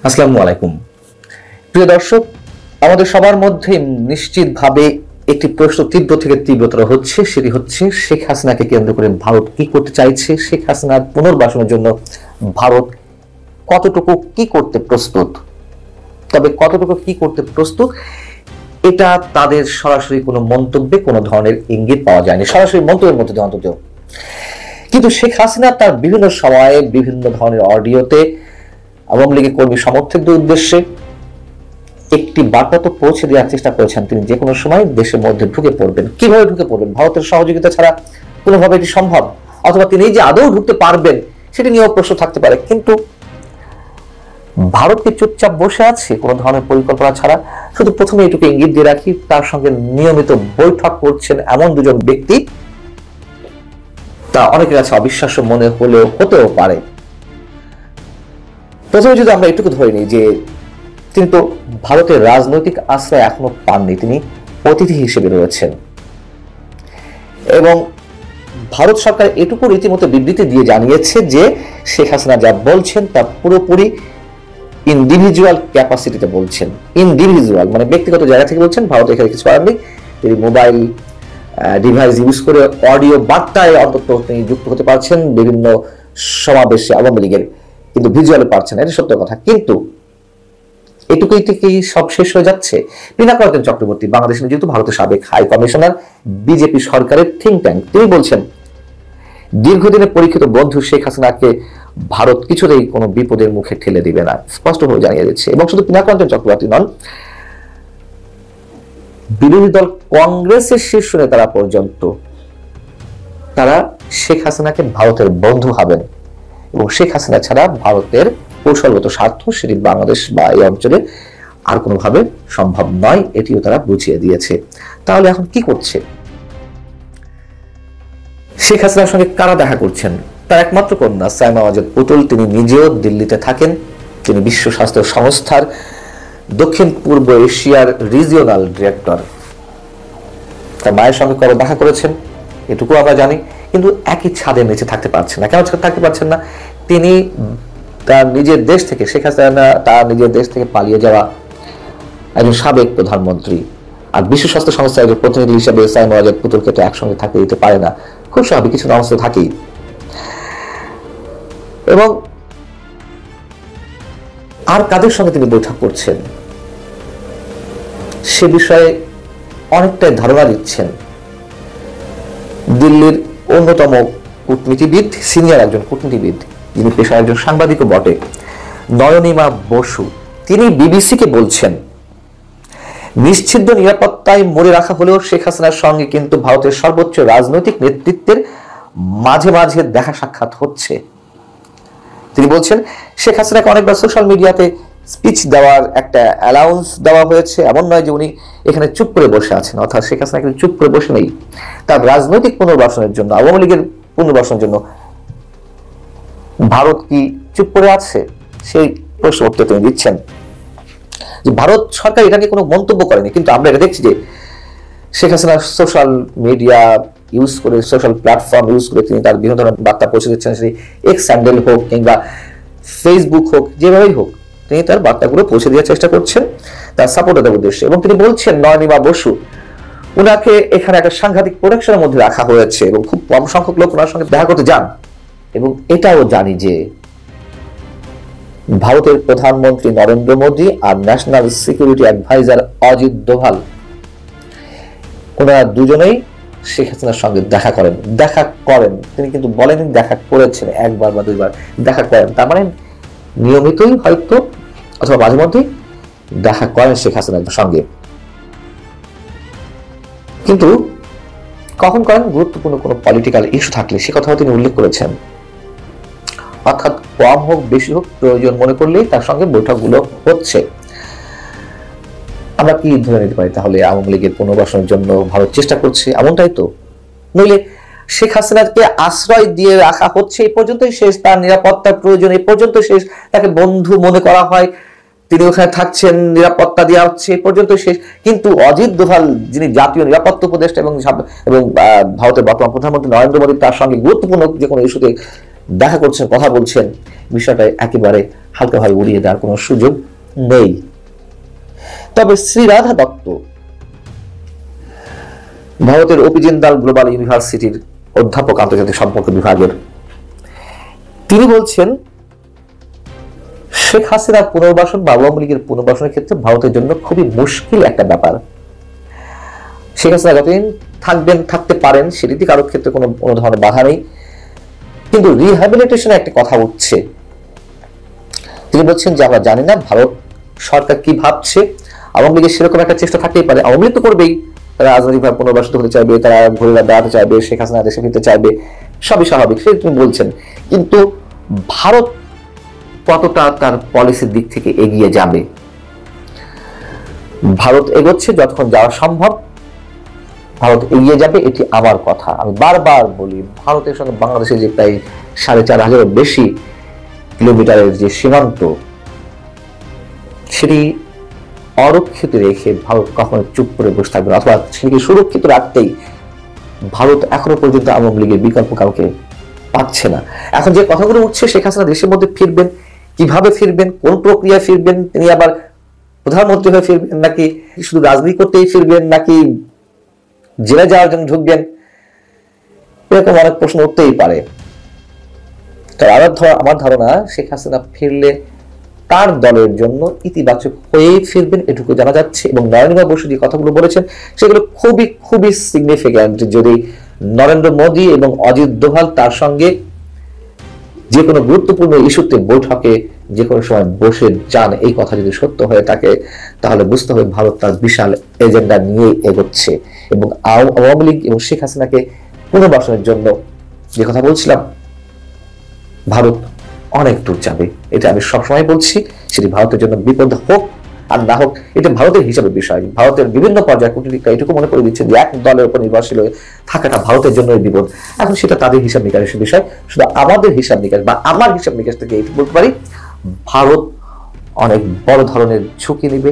আসসালামু আলাইকুম প্রিয় দর্শক, আমাদের সবার মধ্যে নিশ্চিতভাবে একটি প্রশ্ন তীব্র থেকে তীব্রতর হচ্ছে, সেটি হচ্ছে শেখ হাসিনাকে কেন্দ্র করে ভারত কি করতে চাইছে। শেখ হাসিনার পুনর্বাসনের জন্য ভারত কতটুকু কি করতে প্রস্তুত, তবে কতটুকু কি করতে প্রস্তুত এটা তাদের সরাসরি কোনো মন্তব্যে কোনো ধরনের ইঙ্গিত পাওয়া যায়নি, সরাসরি মন্তব্যের মধ্যে অন্তত। কিন্তু শেখ হাসিনা তার বিভিন্ন সময়ে বিভিন্ন ধরনের অডিওতে আওয়ামী লীগের কর্মী সমর্থকদের উদ্দেশ্যে একটি বার্তা তো পৌঁছে দেওয়ার চেষ্টা করেছেন, তিনি যে কোনো সময় দেশের মধ্যে ঢুকে পড়বেন। কিভাবে ঢুকে পড়বেন? ভারতের সহযোগিতা ছাড়া কোনোভাবে এটি সম্ভব, অথবা তিনি যে আদৌ ঢুকতে পারবেন সেটি নিয়েও প্রশ্ন থাকতে পারে। কিন্তু ভারতকে চুপচাপ বসে আছে কোনো ধরনের পরিকল্পনা ছাড়া। শুধু প্রথমে এটুকু ইঙ্গিত দিয়ে রাখি, তার সঙ্গে নিয়মিত বৈঠক করছেন এমন দুজন ব্যক্তি, তা অনেকের কাছে অবিশ্বাস্য মনে হলেও হতেও পারে। প্রথমে যদি আমরা এটুকু ধরে নিই যে তিনি তো ভারতের রাজনৈতিক আশ্রয় এখনো পাননি, তিনি অতিথি হিসেবে রয়েছেন, এবং ভারত সরকার এটুকু রীতিমতো বিবৃতি দিয়ে জানিয়েছে যে শেখ হাসিনা যা বলছেন তা পুরোপুরি ইন্ডিভিজুয়াল ক্যাপাসিটিতে বলছেন। ইন্ডিভিজুয়াল মানে ব্যক্তিগত জায়গা থেকে বলছেন, ভারত এখানে কিছু করার নেই। তিনি মোবাইল ডিভাইস ইউজ করে অডিও বার্তায় অন্তত তিনি যুক্ত হতে পারছেন বিভিন্ন সমাবেশে আওয়ামী লীগের, কিন্তু ভিজুয়ালে পারছেন, এটা সত্য কথা। কিন্তু এটুকুই থেকেই সব শেষ হয়ে যাচ্ছে। পিনাকা চক্রবর্তী, বাংলাদেশ যেহেতু ভারতের সাবেক হাই কমিশনার, বিজেপি সরকারের থিঙ্ক ট্যাঙ্ক, তিনি বলছেন দীর্ঘদিনের পরীক্ষিত বন্ধু শেখ হাসিনাকে ভারত কিছুতেই কোনো বিপদের মুখে ঠেলে দিবে না, স্পষ্টভাবে জানিয়ে দিচ্ছে। এবং শুধু পিনাকা চক্রবর্তী নন, বিরোধী দল কংগ্রেসের শীর্ষ নেতারা পর্যন্ত তারা শেখ হাসিনাকে ভারতের বন্ধু হবেন, এবং শেখ হাসিনা ছাড়া ভারতের কৌশলগত স্বার্থ সেটি বাংলাদেশ বা এই অঞ্চলে আর কোনোভাবে সম্ভব নয়, এটিও তারা বুঝিয়ে দিয়েছে। তাহলে এখন কি করছে? শেখ হাসিনার সঙ্গে কারা দেখা করছেন? তার একমাত্র কন্যা সাইমা ওয়াজেদ পুতুল, তিনি নিজেও দিল্লিতে থাকেন। তিনি বিশ্ব স্বাস্থ্য সংস্থার দক্ষিণ পূর্ব এশিয়ার রিজিওনাল ডিরেক্টর। তার মায়ের সঙ্গে কবে দেখা করেছেন এটুকু আমরা জানি, কিন্তু একই ছাদের নিচে থাকতে পারছেন না। কেন থাকতে পারছেন না? তিনি তার নিজের দেশ থেকে, শেখ হাসিনা তার নিজের দেশ থেকে পালিয়ে যাওয়া একজন সাবেক প্রধানমন্ত্রী, আর বিশ্ব স্বাস্থ্য সংস্থার একজন প্রতিনিধি হিসেবে সাইমা ওয়াজেদ পুতুলকে তো একসঙ্গে থাকতে দিতে পারে না, খুব স্বাভাবিক কিছু অবস্থা থাকেই। এবং আর কাদের সঙ্গে তিনি বৈঠক করছেন সে বিষয়ে অনেকটাই ধারণা দিচ্ছেন দিল্লির অন্যতম কূটনীতিবিদ, সিনিয়র একজন কূটনীতিবিদ, যিনি পেশায় একজন সাংবাদিকও বটে, নয়নিমা বসু। তিনি বিবিসিকে বলছেন নিশ্চিদ্র নিরাপত্তায় মরে রাখা হলেও শেখ হাসিনার সঙ্গে কিন্তু ভারতের সর্বোচ্চ রাজনৈতিক নেতৃত্বের মাঝে মাঝে দেখা সাক্ষাৎ হচ্ছে। তিনি বলছেন শেখ হাসিনাকে অনেকবার সোশ্যাল মিডিয়াতে স্পিচ দেওয়ার একটা অ্যালাউন্স দেওয়া হয়েছে, এমন নয় যে উনি এখানে চুপ করে বসে আছেন, অর্থাৎ শেখ হাসিনা কিন্তু চুপ করে বসে নেই। তার রাজনৈতিক পুনর্বাসনের জন্য, আওয়ামী লীগের পুনর্বাসনের জন্য ভারত কি চুপ করে আছে? সেই প্রশ্ন উত্তর তিনি দিচ্ছেন যে ভারত সরকার এটাকে কোনো মন্তব্য করেনি, কিন্তু আমরা এটা দেখছি যে Sheikh Hasina social media use করে, সোশ্যাল প্ল্যাটফর্ম ইউজ করে তিনি তার বিভিন্ন ধরনের বার্তা পৌঁছে দিচ্ছেন, সেই এক্স হ্যান্ডেল হোক কিংবা ফেসবুক হোক, যেভাবেই হোক তিনি তার বার্তাগুলো পৌঁছে দেওয়ার চেষ্টা করছেন তার সাপোর্টারদের উদ্দেশ্যে। এবং তিনি বলছেন নয়নিমা বসু, উনাকে এখানে একটা সাংঘাতিক প্রোটেকশনের মধ্যে রাখা হয়েছে এবং খুব কম সংখ্যক লোক ওনার সঙ্গে দেখা করতে যান। এবং এটাও জানি যে ভারতের প্রধানমন্ত্রী নরেন্দ্র মোদী আর national security advisor Ajit Doval, ওনারা দুজনেই শেখ হাসিনার সঙ্গে দেখা করেন। তিনি কিন্তু বলেনি দেখা করেছেন, একবার বা দুইবার দেখা করেন, তার মানে নিয়মিতই হয়তো অথবা মাঝে মধ্যেই দেখা করেন শেখ হাসিনার সঙ্গে। কিন্তু কখন করেন? গুরুত্বপূর্ণ কোনো পলিটিক্যাল ইস্যু থাকলে, সে কথাও তিনি উল্লেখ করেছেন। অর্থাৎ কম হোক বেশি হোক, প্রয়োজন মনে করলেই তার সঙ্গে বৈঠকগুলো হচ্ছে। আমরা কি ধরে নিতে পারি তাহলে আওয়ামী লীগের পুনর্বাসনের জন্য ভারত চেষ্টা করছে, এমনটাই তো? নইলে শেখ হাসিনাকে আশ্রয় দিয়ে রাখা হচ্ছে, এই পর্যন্তই শেষ, তার নিরাপত্তার প্রয়োজন এই পর্যন্ত শেষ, তাকে বন্ধু মনে করা হয়, তিনি ওখানে থাকছেন, নিরাপত্তা দেওয়া হচ্ছে, এই পর্যন্ত শেষ। কিন্তু অজিত দোভাল, যিনি জাতীয় নিরাপত্তা উপদেষ্টা এবং ভারতের বর্তমান প্রধানমন্ত্রী নরেন্দ্র মোদী, তার সঙ্গে গুরুত্বপূর্ণ যে কোনো ইস্যুতে দেখা করছেন, কথা বলছেন, বিষয়টা একেবারে হালকাভাবে উড়িয়ে দেওয়ার কোনো সুযোগ নেই। তবে শ্রী রাধা দত্ত, ভারতের ওপি জিন্দাল গ্লোবাল ইউনিভার্সিটির অধ্যাপক আন্তর্জাতিক সম্পর্ক বিভাগের, তিনি বলছেন শেখ হাসিনার পুনর্বাসন বা আওয়ামী লীগের পুনর্বাসনের ক্ষেত্রে ভারতের জন্য খুবই মুশকিল একটা ব্যাপার। শেখ হাসিনা যতদিন থাকবেন, থাকতে পারেন, সেটিতে কারোর ক্ষেত্রে কোনো ধরনের বাধা নেই, কিন্তু রিহ্যাবিলিটেশনে একটা কথা উঠছে। তিনি বলছেন যে আমরা জানি না ভারত সরকার কি ভাবছে, আওয়ামী লীগের সেরকম একটা চেষ্টা থাকতেই পারে, আওয়ামী লীগ তো করবেই, তারা রাজনৈতিকভাবে পুনর্বাসিত হতে চাইবে, তারা ঘুরে বেড়াতে চাইবে, শেখ হাসিনা দেশে ফিরতে চাইবে, সবই স্বাভাবিক, সেটা তিনি বলছেন। কিন্তু ভারত কতটা তার পলিসির দিক থেকে এগিয়ে যাবে? ভারত এগোচ্ছে, যতক্ষণ যাওয়া সম্ভব ভারত এগিয়ে যাবে, এটি আমার কথা। আমি বারবার বলি, ভারতের সঙ্গে বাংলাদেশের যে প্রায় ৪,৫০০ বেশি কিলোমিটারের যে সীমান্ত, সেটি অরক্ষিত রেখে ভারত কখনো চুপ করে বসে থাকবে না, অথবা সেটিকে সুরক্ষিত রাখতেই ভারত এখনো পর্যন্ত আওয়ামী লীগের বিকল্প কাউকে পাচ্ছে না। এখন যে কথাগুলো উঠছে, শেখ হাসিনা দেশের মধ্যে ফিরবেন, কিভাবে ফিরবেন, কোন প্রক্রিয়ায় ফিরবেন, তিনি আবার প্রধানমন্ত্রী হয়ে ফিরবেন, নাকি শুধু রাজনীতি করতেই ফিরবেন, নাকি জেলে যাওয়ার জন্য ঢুকবেন, এরকম অনেক প্রশ্ন উঠতেই পারে। তো আমার ধারণা শেখ হাসিনা ফিরলে তার দলের জন্য ইতিবাচক হয়েই ফিরবেন, এটুকু জানা যাচ্ছে। এবং নরেন্দ্র বসু যে কথাগুলো বলেছেন সেগুলো খুবই খুবই সিগনিফিক্যান্ট। যদি নরেন্দ্র মোদী এবং অজিত দোভাল তার সঙ্গে যে কোনো গুরুত্বপূর্ণ ইস্যুতে বৈঠকে যে কোনো সময় বসে যান, এই কথা যদি সত্য হয়ে থাকে, তাহলে বুঝতে হবে ভারত তার বিশাল এজেন্ডা নিয়ে এগোচ্ছে। এবং আওয়ামী লীগ এবং শেখ হাসিনাকে পুনর্বাসনের জন্য যে কথা বলছিলাম, ভারত অনেক দূর যাবে, এটা আমি সবসময় বলছি। সেটি ভারতের জন্য বিপদ হোক আর না হোক, এটা ভারতের হিসাবের বিষয়। ভারতের বিভিন্ন পর্যায়ে কূটনীতিকরা এটুকু মনে করে দিচ্ছেন যে এক দলের উপর নির্ভরশীল হয়ে থাকাটা ভারতের জন্য বিপদ। এখন সেটা তাদের হিসাব নিকাশের বিষয়। শুধু আমাদের হিসাব নিকাশ বা আমার হিসাব নিকাশ থেকে এইটুকু বলতে পারি, ভারত অনেক বড় ধরনের ঝুঁকি নেবে,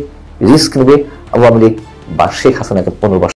রিস্ক নেবে আওয়ামী লীগ বা শেখ হাসিনাকে পুনর্বাসন